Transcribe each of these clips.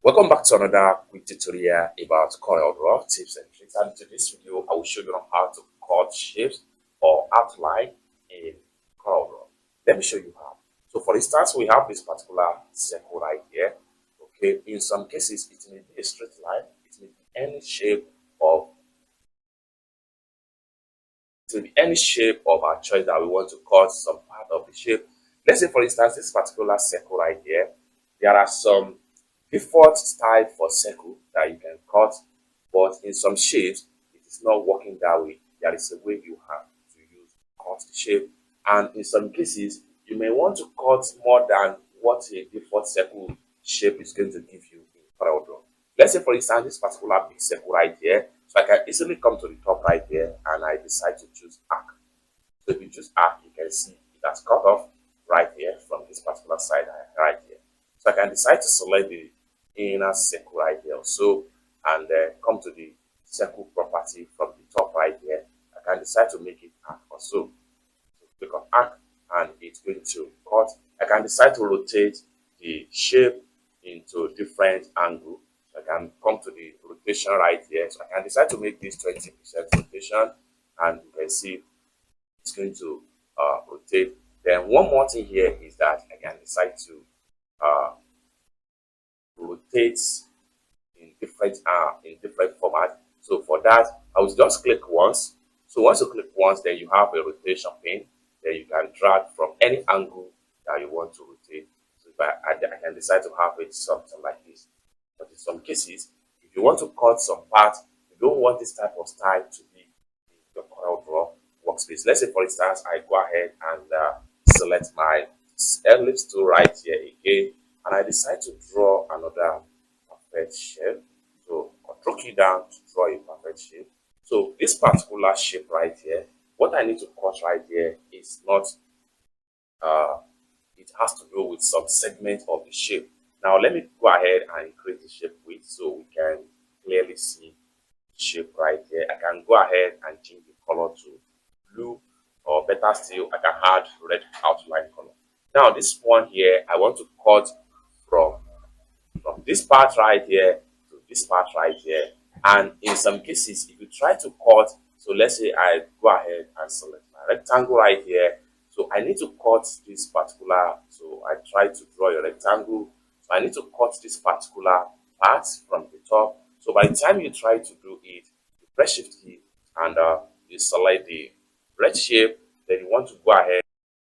Welcome back to another quick tutorial about CorelDRAW tips and tricks. And in this video, I will show you on how to cut shapes or outline in CorelDRAW. Let me show you how. So for instance, we have this particular circle right here. Okay, in some cases, it may be a straight line, it may be any shape of our choice that we want to cut some part of the shape. Let's say for instance, this particular circle right here, there are some default style for circle that you can cut, but in some shapes it is not working that way. There is a way you have to use to cut the shape, and in some cases you may want to cut more than what a default circle shape is going to give you in CorelDRAW. Let's say for instance this particular big circle right here, so I can easily come to the top right here and I decide to choose arc. So if you choose arc, you can see it has cut off right here from this particular side right here. So I can decide to select the inner circle right here also, and come to the circle property from the top right here. I can decide to make it arc also. So click on arc and it's going to cut. I can decide to rotate the shape into different angle. So I can come to the rotation right here. So I can decide to make this 20% rotation, and you can see it's going to rotate. Then one more thing here is that I can decide to rotate in different format. So for that, I will just click once. So once you click once, then you have a rotation pane. Then you can drag from any angle that you want to rotate. So if I can decide to have it something like this. But in some cases, if you want to cut some part, you don't want this type of style to be in your CorelDRAW workspace. Let's say for instance, I go ahead and select my ellipse tool right here again, and I decide to draw another perfect shape. So Control key down to draw a perfect shape. So this particular shape right here, what I need to cut right here is not it has to do with some segment of the shape. Now let me go ahead and increase the shape width so we can clearly see the shape right here. I can go ahead and change the color to blue, or better still, I can add red outline color. Now this one here, I want to cut from this part right here to this part right here. And in some cases, if you try to cut, so let's say I go ahead and select my rectangle right here. So I need to cut this particular, so I try to draw a rectangle. So I need to cut this particular part from the top. So by the time you try to do it, you press Shift key and you select the red shape. Then you want to go ahead.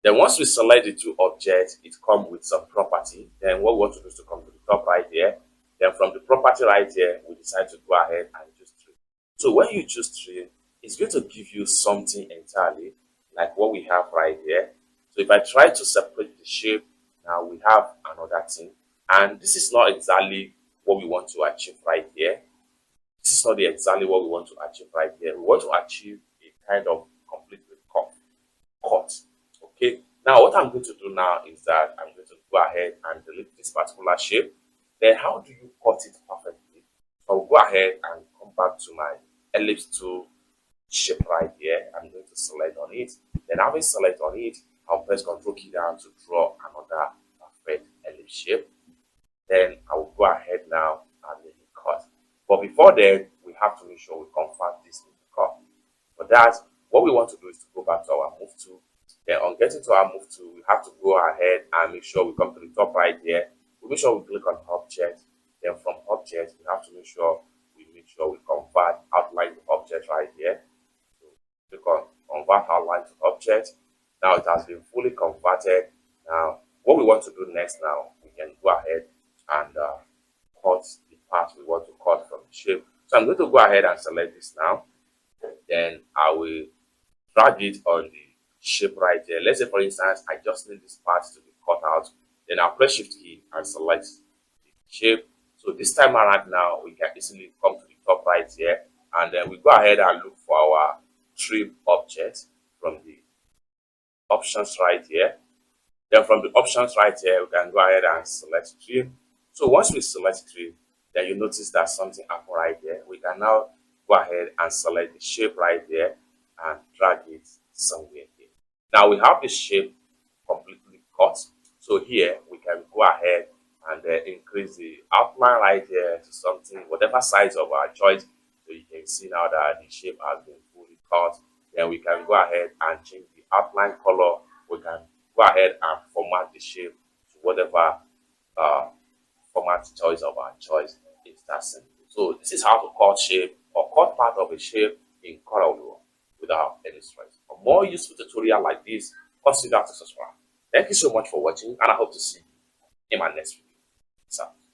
Then once we select the two objects, it comes with some property. Then what we want to do is to come to the top right here. Then from the property right here, we decide to go ahead and choose trim. So when you choose trim, it's going to give you something entirely like what we have right here. So if I try to separate the shape, now we have another thing. And this is not exactly what we want to achieve right here. This is not exactly what we want to achieve right here. We want to achieve a kind of complete cut. Okay, now what I'm going to do now is that I'm going to go ahead and delete this particular shape. Then how do you cut it perfectly? So I'll go ahead and come back to my ellipse tool shape right here. I'm going to select on it. Then having select on it, I'll press Control key down to draw another perfect ellipse shape. Then I will go ahead now and make it cut. But before then, we have to make sure we convert this into cut. For that, what we want to do is to go back to our move tool. Then on getting to our move tool, we have to go ahead and make sure we come to the top right here. We make sure we click on object. Then from object, we have to make sure we convert outline to object right here. So click on convert outline to object. Now it has been fully converted. Now what we want to do next, now we can go ahead and cut the part we want to cut from the shape. So I'm going to go ahead and select this now. Then I will drag it on the shape right here. Let's say for instance, I just need this part to be cut out. Then I'll press Shift key and select the shape. So this time around now, we can easily come to the top right here, and then we go ahead and look for our trim object from the options right here. Then from the options right here, we can go ahead and select trim. So once we select trim, then you notice that something happened right here. We can now go ahead and select the shape right there and drag it somewhere here. Now we have the shape completely cut. So here we can go ahead and increase the outline right here to something, whatever size of our choice. So you can see now that the shape has been fully cut. Then we can go ahead and change the outline color. We can go ahead and format the shape to whatever uh, format choice of our choice is that simple. So this is how to cut shape or cut part of a shape in CorelDRAW without any stress. For more useful tutorial like this, consider to subscribe. Thank you so much for watching, and I hope to see you in my next video. Peace out.